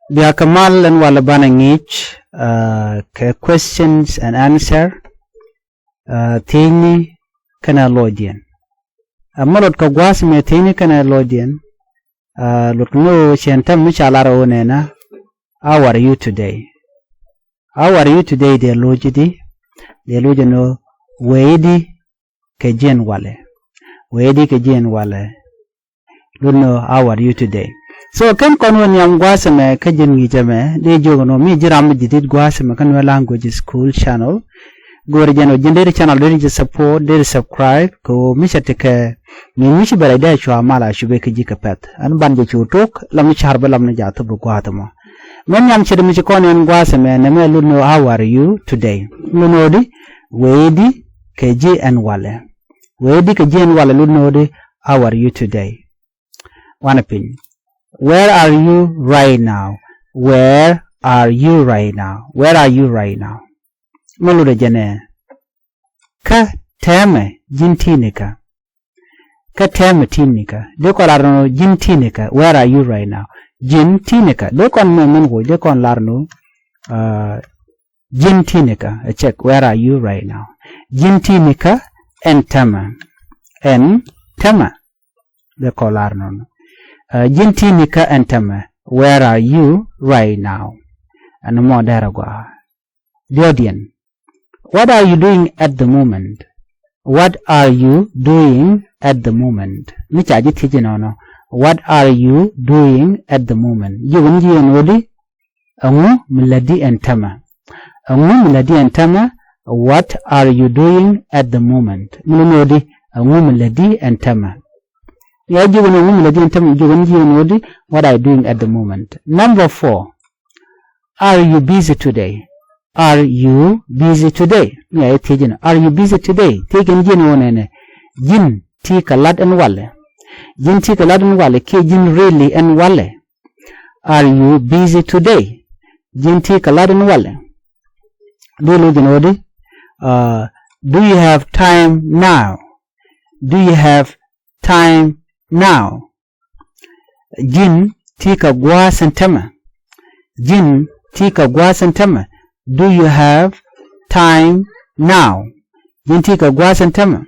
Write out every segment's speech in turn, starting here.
Biya kamal and wala banangich questions and answer tini kana logien. Malot ka gwasme tini kana logien. Look no shentam michalara onena. How are you today? How are you today, dear logidi? Dear logino weidi kejen wale. Weidi kejen wale. Don't know how are you today. So kan kono nyam gwasme kejen ngijame de jogono mi jiram jidid gwasme kan Nuer Language School channel. Gore jano jindere channel de support de subscribe ko mishateke mi mishi barada shwa mala shube ke jikapet an banje chutok lam charba lam jatu bu gwatamo men nyam chede mi kono en gwasme ne me luno how are you today luno di wedi keji en wale wedi keji en wale luno di how are you today one pin. Where are you right now? Where are you right now? Where are you right now? Malure jane. Ka teme jintinika. Ka teme tinika. Dekon larno jintinika. Where are you right now? Jintinika. Dekon mengo. Dekon larno jintinika. Check. Where are you right now? Jintinika and tema. En tema. Dekon larno. Jintinika and tema. Where are you right now? And more daragwa. Diodian. What are you doing at the moment? What are you doing at the moment? Michaji tijinono. What are you doing at the moment? Jigunji enodi. Angu miladi entama. Angu miladi entama. What are you doing at the moment? Miladi. Angu miladi entama. Ya jigun angu miladi entama. Jigunji enodi. What are you doing at the moment? Number 4. Are you busy today? Are you busy today? Yeah, are you busy today? Take in jin one jin tika lad and wale. Jin tika lad and wale. Ke jin really and wale. Are you busy today? Jin tika lad and wale. Do you have time now? Do you have time now? Jin tika gwas and tema. Jin tika gwas and tema. Do you have time now? Jintika gwasan tema.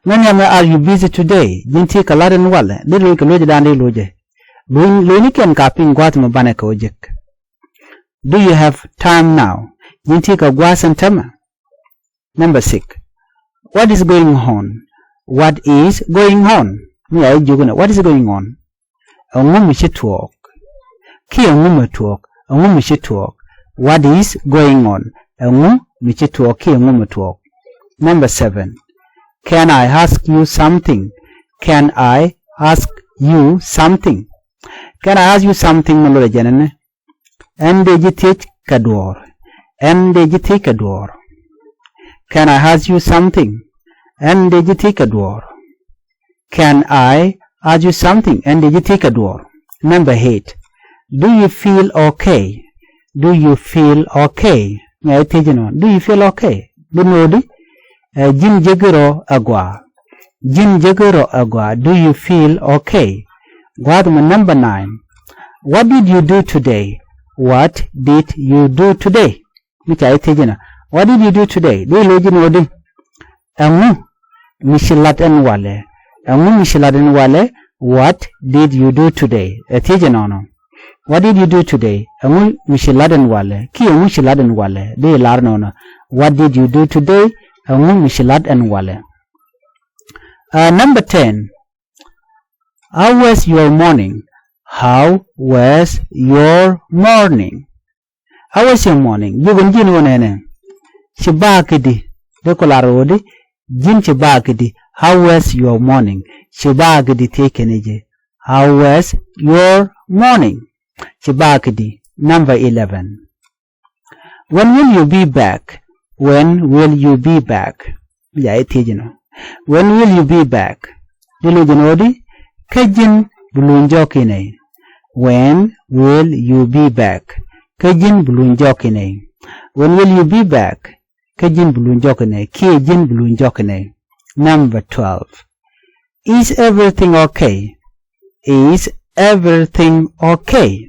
Manyame, are you busy today? Jintika laden wale. Dilu ike loje dande loje. Luni ken kapin gwatma baneka ojek. Do you have time now? Jintika gwasan tema. Number 6. What is going on? What is going on? What is going on? Angumi shitwalk. Ki angumi talk. Angumi shitwalk. What is going on? Number 7. Can I ask you something? Can I ask you something? Can I ask you something? Can I ask you something? Can I ask you something? Number 8. Do you feel okay? Do you feel okay? Do you feel okay? Jin jegero agwa. Jin jegero agwa. Do you feel okay? Number 9. What did you do today? What did you do today? What did you do today? Amu mishilat en wale. Amu mishilat en wale. What did you do today? What did you do today? Amu mishiladen wale. Ki amu mishiladen wale. De larnona. What did you do today? Amu mishiladen wale. Number 10. How was your morning? How was your morning? How was your morning? Jugun jin wonene. Shibakidi. Dekolarodi. Jin shibakidi. How was your morning? Shibakidi takeneje. How was your morning? Chibakidi. Number 11. When will you be back? When will you be back? When will you be back? Kajin bulunjokine. When will you be back? Kajin bulunjokine. When will you be back? Kajin bulunjokine. Kajin bulunjokine. Number 12. Is everything okay? Is everything okay?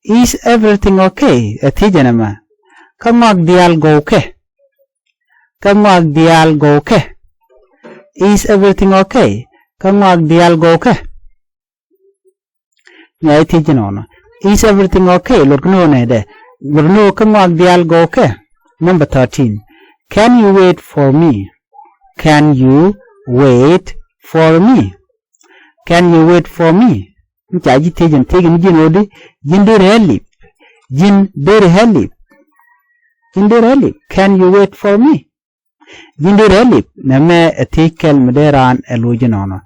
Is everything okay? Atijanama. Kangwag dial go ke. Kangwag dial go ke. Is everything okay? Kangwag dial go ke. Ya atijanona. Is everything okay? Look no nede. Gurno kangwag dial go ke. Number 13. Can you wait for me? Can you wait for me? Can you wait for me? Mchaji tejan tegen jinodi jindere helip. Jindere helip. Jindere helip. Can you wait for me? Jindere helip. Name etikel mederan elujinono.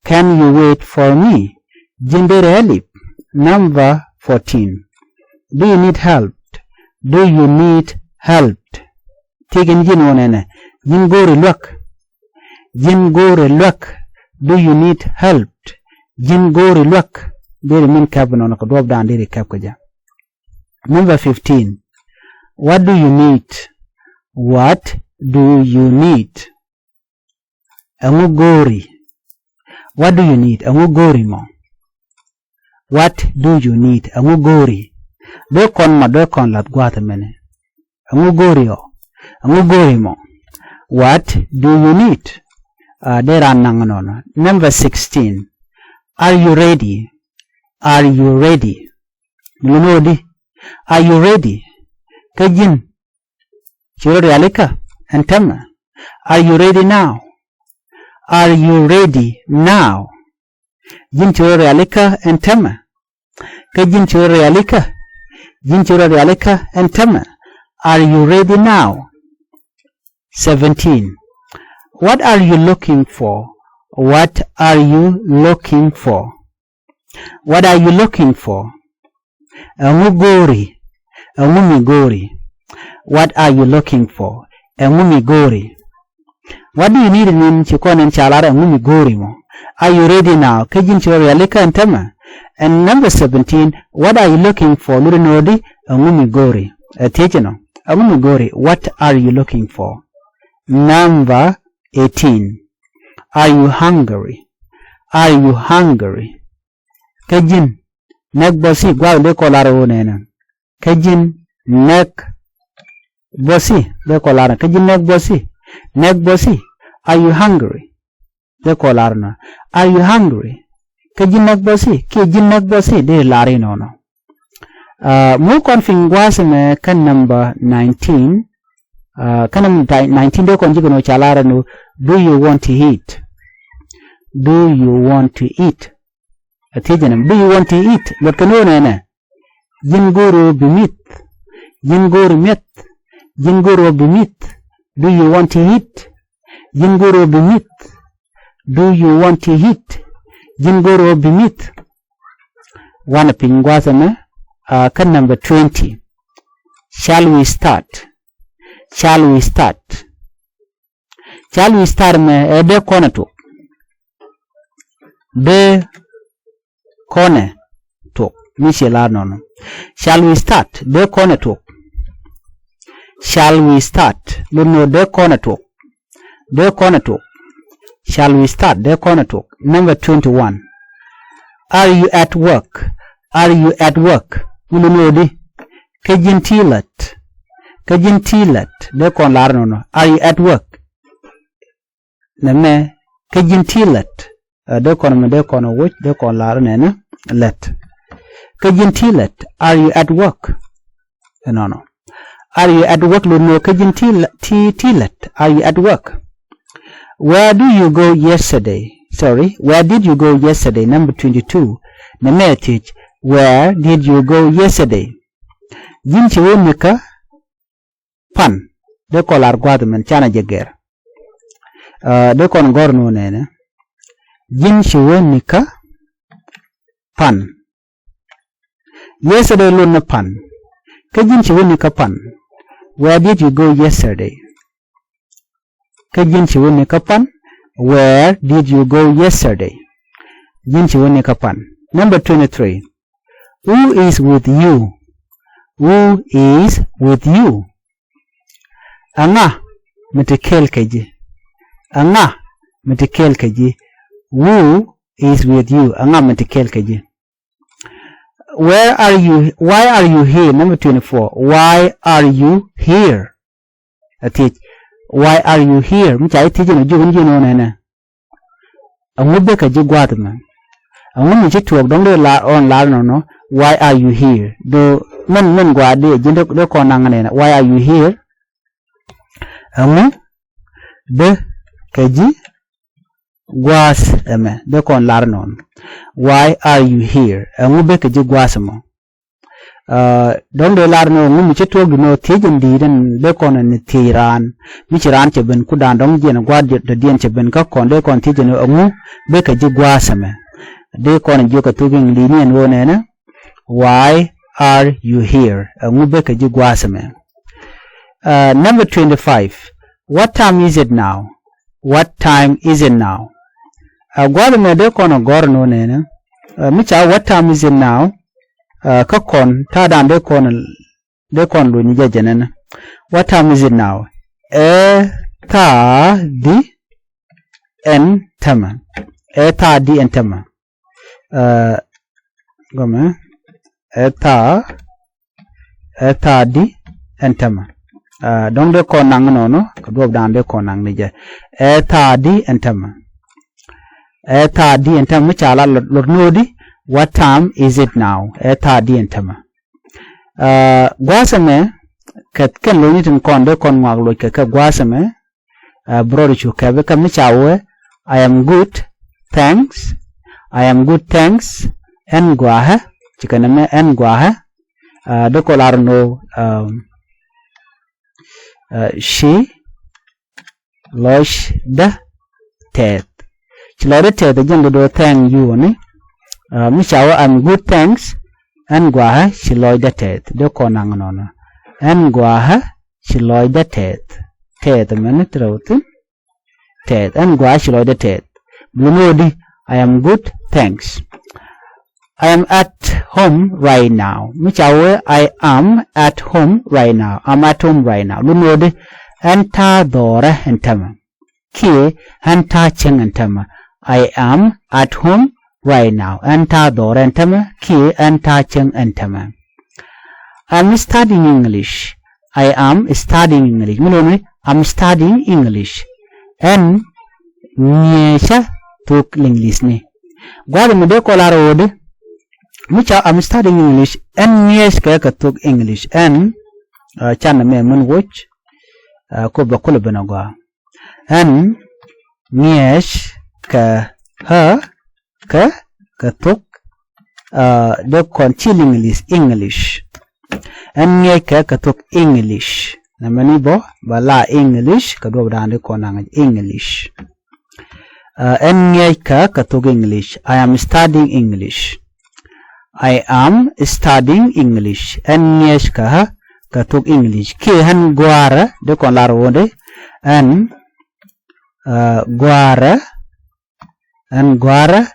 Can you wait for me? Jindere helip. Number 14. Do you need help? Do you need help? Tegen jinonene. Jingore luck. Jingore luck. Do you need help? Jingore luck. Dere min kabano ko drop down dere kab kaja. Number 15. What do you need? What do you need? Amugori. What do you need? Amugori mo. What do you need? Amugori. Do kon lat gwata mene. Amugori o. Amugori mo. What do you need? There are none. Number 16. Are you ready? Are you ready? Lunodi. Are you ready? Kajin. Chirori alika. Antama. Are you ready now? Are you ready now? Jin chirori alika. Antama. Kajin chirori alika. Jin chirori alika. Antama. Are you ready now? 17. What are you looking for? What are you looking for? What are you looking for? Amugori. Amumigori. What are you looking for? Amumigori. What do you need in Chikon and Chalara Amumigori mo? Are you ready now? Kajin Chori Alika and Tema. And number 17. What are you looking for? Lurinodi Amumigori. Tejano. Amumigori. What are you looking for? Number 18. Are you hungry? Are you hungry? Kajin nek bosi gwa de kolara wonena. Kajin nek bosi de kolara. Kajin nek bosi. Nek bosi. Are you hungry? De kolarna. Are you hungry? Kajin nek bosi. Kajin nek bosi de lari nono. Mu konfing gwase me kan number 19. Kanam 19 do konjigo no chalara no. Do you want to eat? Do you want to eat? Atijanam. Do you want to eat? Lokano nene. Jinguru bimit. Jinguru met. Jinguru bimit. Do you want to eat? Jinguru bimit. Do you want to eat? Jinguru bimit. Wana pingwazana. Kan number 20. Shall we start? Shall we start? Shall we start me de kone to? De kone to. Mishela nono. Shall we start? De kone to. Shall we start? Luno de kone to. De kone to. Shall we start? De kone to. Number 21. Are you at work? Are you at work? Luno di. Kajintilat. Kajintilat. De kon larnono. Are you at work? Name kajintilat. De kon which de kon larnena let. Kajintilat. Are you at work? No. Are you at work? No kajintilat. Are you at work? Where do you go yesterday? Sorry. Where did you go yesterday? Number 22. Name teach. Where did you go yesterday? Jinchi wonika pan. De kon largwadman chana jager. De kon gorno nene. Jinchi wonika pan. Yesterday luna pan. Kajinchi wonika pan. Where did you go yesterday? Kajinchi wonika pan. Where did you go yesterday? Jinchi wonika pan. Number 23. Who is with you? Who is with you? Anga metikel kaji. Anga metikel kaji. Who is with you? Anga metikel kaji. where are you? Why are you here? Number 24. Why are you here? Why are you here? Mchai teach no jugun jino nene. Angube ka jigwatma. Angun chi tuok dong de la on la no. Why are you here? Do men gwade jindo do konang nene. Why are you here? Angu de kaji gwas eme de kon lar non. Why are you here? Angube ka jigwasmo. Don de lar no ngu mi tuok no tejin di den de kon ne tiran mi chiran che ben kudan dong jena gwad de dien che ben ka kon de kon tejin ngu be ka jigwasame de kon jo ka tugin li ni en wona na. Why are you here? Ngu be ka jigwasame. Number 25. What time is it now? What time is it now? Gwad me de kon gor no ne na. Mi cha what time is it now? Ka kon ta dan de kon lu ni jejenen. What time is it now? Ta di en tama. Ta di en tama. Gome. Ta di en tama. Dong de kon nang no ka do dan de kon nang ni je. Ta di en tama. Ta di en tama cha la lo no di. What time is it now? Eta di entama. Gwasame kat kan lo ni tin kon de kon wag lo ka gwasame brother chu ka be kam chawe. I am good, thanks. I am good, thanks. En gwaha chikaname en gwaha de kolar no she losh the tet. Chilore tet de jendo do thank you ni. Mishawa I'm good, thanks. En gwaha shiloy the tet. De konang nono. En gwaha shiloy the tet. Tet minute route. Tet. En gwaha shiloy the tet. Blumodi I am good, thanks. I am at home right now. Mishawa I am at home right now. I'm at home right now. Blumodi enta dora entama. Ki enta cheng entama. I am at home right now. Enta dor entama. Ki enta cheng entama. I'm studying English. I am studying English. Mulome I'm studying English. En nyesha tuk English ni. Gwada mede kolaro ode. Mucha I'm studying English. En nyesh ka tuk English. En chana me mun watch. Ko bakula benagwa. En nyesh ka ha ka tuk de kon chil English. En nye ka tuk English. Namani bo bala English ka do dande konang English. En nye ka tuk English. I am studying English. I am studying English. En nye ka tuk English. Ki han gwara de kon larwode. En gwara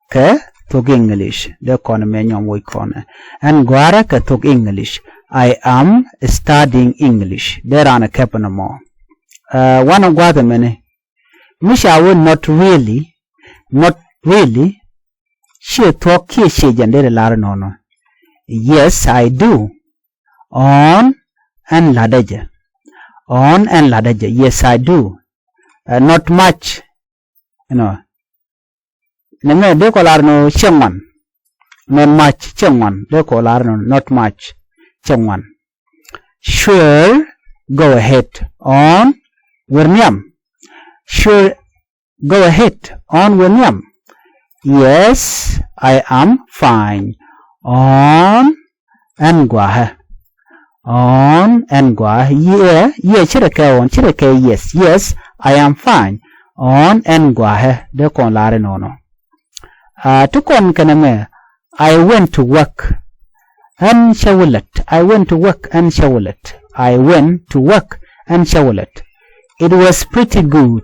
ka tuk English. De kon me nyom woy kone. En gwara ka tuk English. I am studying English. There are a couple more. One of gwada mene. Mishawo not really. Not really. She talk ki she jandere lar nono. Yes, I do. On and ladaja. On and ladaja. Yes, I do. Not much. You know. Neme de kolar no chengwan. Not much chengwan. De kolar no not much chengwan. Sure, go ahead. On William. Sure, go ahead. On William. Yes, I am fine. On Angwa. On Angwa. Yeah, chirake on chirake. Yes, I am fine. On Angwa. De kon lare nono. To kon kaname. I went to work and shawalet. I went to work and shawalet. I went to work and shawalet. It was pretty good.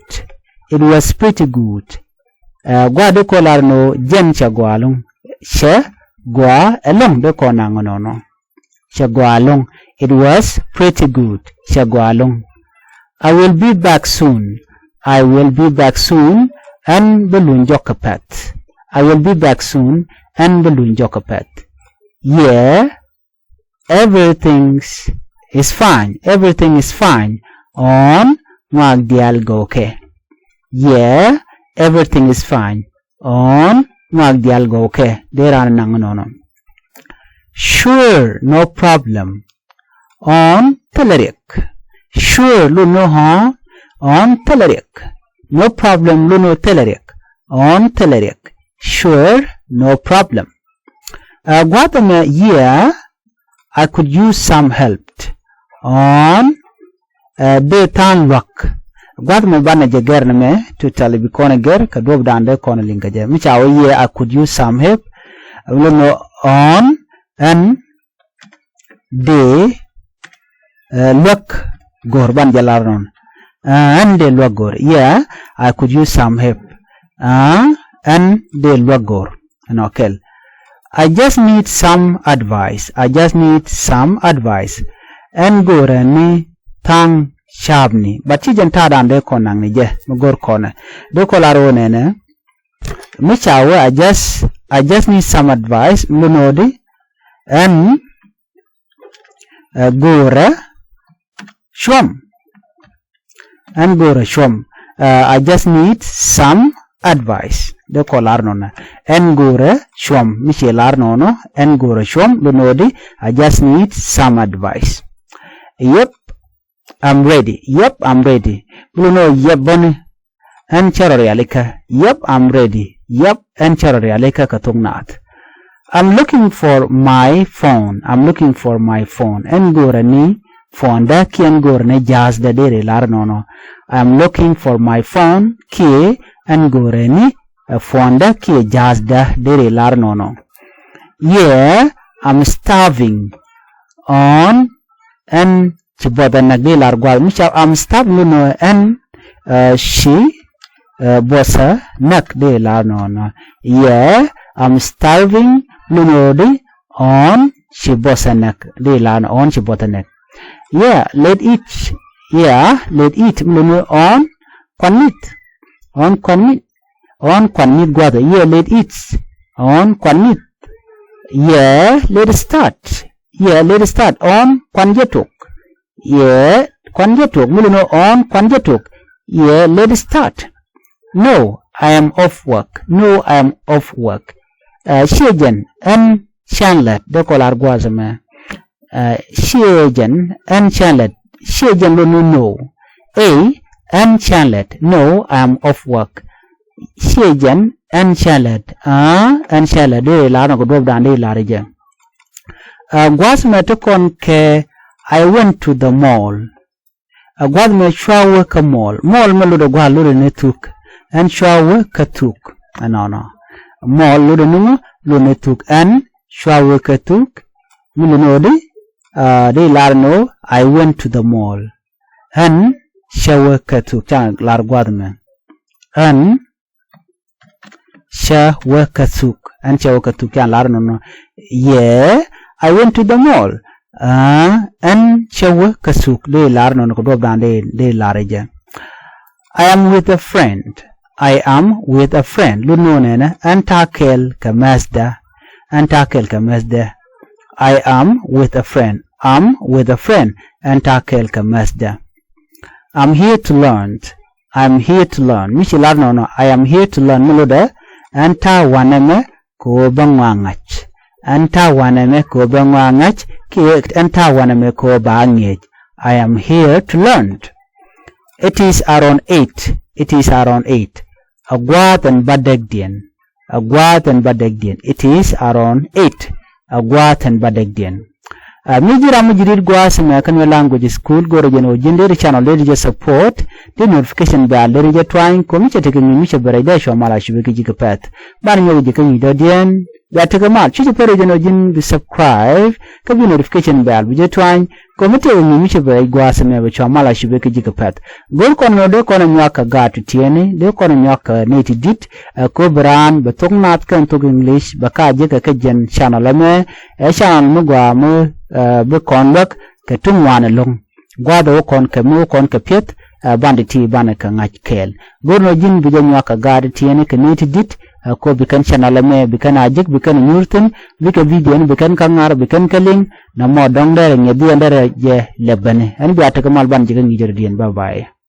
It was pretty good. Gwa de kolar no jen chagwalung. She gwa along de konangono. Chagwalung. It was pretty good. Chagwalung. I will be back soon. I will be back soon and balloon jokapat. I will be back soon and balloon jokapat. Yeah, everything is fine. Everything is fine. On magdial goke. Yeah, everything is fine. On magdial goke. There are nangono. Sure, no problem. On telerik. Sure, luno ha. On telerik. No problem, luno telerik. On telerik. Sure, no problem. Guatemala, yeah, I could use some help. On daytime work. Guatemala bana jager na me to tali bikona ger ka dob dande kona linga je. Micha yeah, I could use some help. On and day look gorban jalaron. And they look gor. Yeah, I could use some help. And they look gor. Okay. I just need some advice. I just need some advice. And gore ni tang shabni. But chijan tada ande konang ni je. Mugor kona. De kolaro nene. Michawe I just need some advice. Munodi. And gore shwam. And gore shwam. I just need some advice. De kolar nona. Engure shwam. Michelar nono. Engure shwam. Lunodi. I just need some advice. Yep. I'm ready. Yep. I'm ready. Luno yep boni. En charorialika. Yep. I'm ready. Yep. En charorialika ka Thok Nath. I'm looking for my phone. I'm looking for my phone. Engure ni phone da ki engure ne jazz da dere lar nono. I'm looking for my phone. Ki engure ni fonda ki jazda dere lar nono. Yeah, I'm starving. On and chiboda nagde lar gwal. Misha I'm starving no and she bossa nak de lar nono. Yeah, I'm starving lunodi on she bossa nak de lar on she bota nak. Yeah, let eat. Yeah, let eat luno on kwanit. On kwanit. On kwanit gwada. Yeah, let eat. On kwanit. Yeah, let start. Yeah, let start. On kwanjetuk. Yeah, kwanjetuk. Muluno on kwanjetuk. Yeah, let start. No, I am off work. No, I am off work. Shejen and Chanlet. De kolar gwazame. Shejen and Chanlet. Shejen no. A and Chanlet. No, I am off work. Shejen and Charlotte. And Charlotte. De la no go dob dan de la reje. Gwasme to kon ke I went to the mall. Gwasme shwa ka mall. Mall malu do gwa lu ne tuk. And shwa ka tuk. No. Mall lu no lu ne tuk and shwa ka tuk. Mulu no de la no I went to the mall. And shwa ka tuk. Chang lar gwadme. And Shawakatuk and Shawakatuk and Larno. Yeah, I went to the mall. And Shawakasuk de Larno Kodoban de Larija. I am with a friend. I am with a friend. Lunonena and Takel Kamasda and Takel Kamasda. I am with a friend. I'm with a friend and Takel Kamasda. I'm here to learn. I'm here to learn. Michilarno, I am here to learn Muloda. Anta waneme ko bangwangach. Anta waneme ko bangwangach. Ki anta waneme ko bangej. I am here to learn. It is around 8. It is around 8. Agwat and badegdian. Agwat and badegdian. It is around 8. Agwat and badegdian. Mijira mujirid gwas Nuer Language School goro jeno jinde channel le support the notification bell le trying komiche teke miche berede sho mala shibeke jikapet ban nyoge jikani dodien ya teke mal chiche pere jeno jin the subscribe kabi notification bell bije trying komite miche berede gwas me sho mala shibeke jikapet gor kono de kono nyaka gatu tiene de kono nyaka neti dit ko bran be Thok Nath kan to English baka jeka ke jen channel me channel mu gwa mu be konlok ke tungwana long gwado kon ke mu kon ke pet banditi bana ka ngach kel gorno jin bi janya ka gadi tiene ke neti dit ko bikan channel me bikan ajik bikan nyurtin bika video bikan kangar bikan kaling na mo dong dere ngebi andere je lebane an bi ataka mal ban jiga ngijir dien bye bye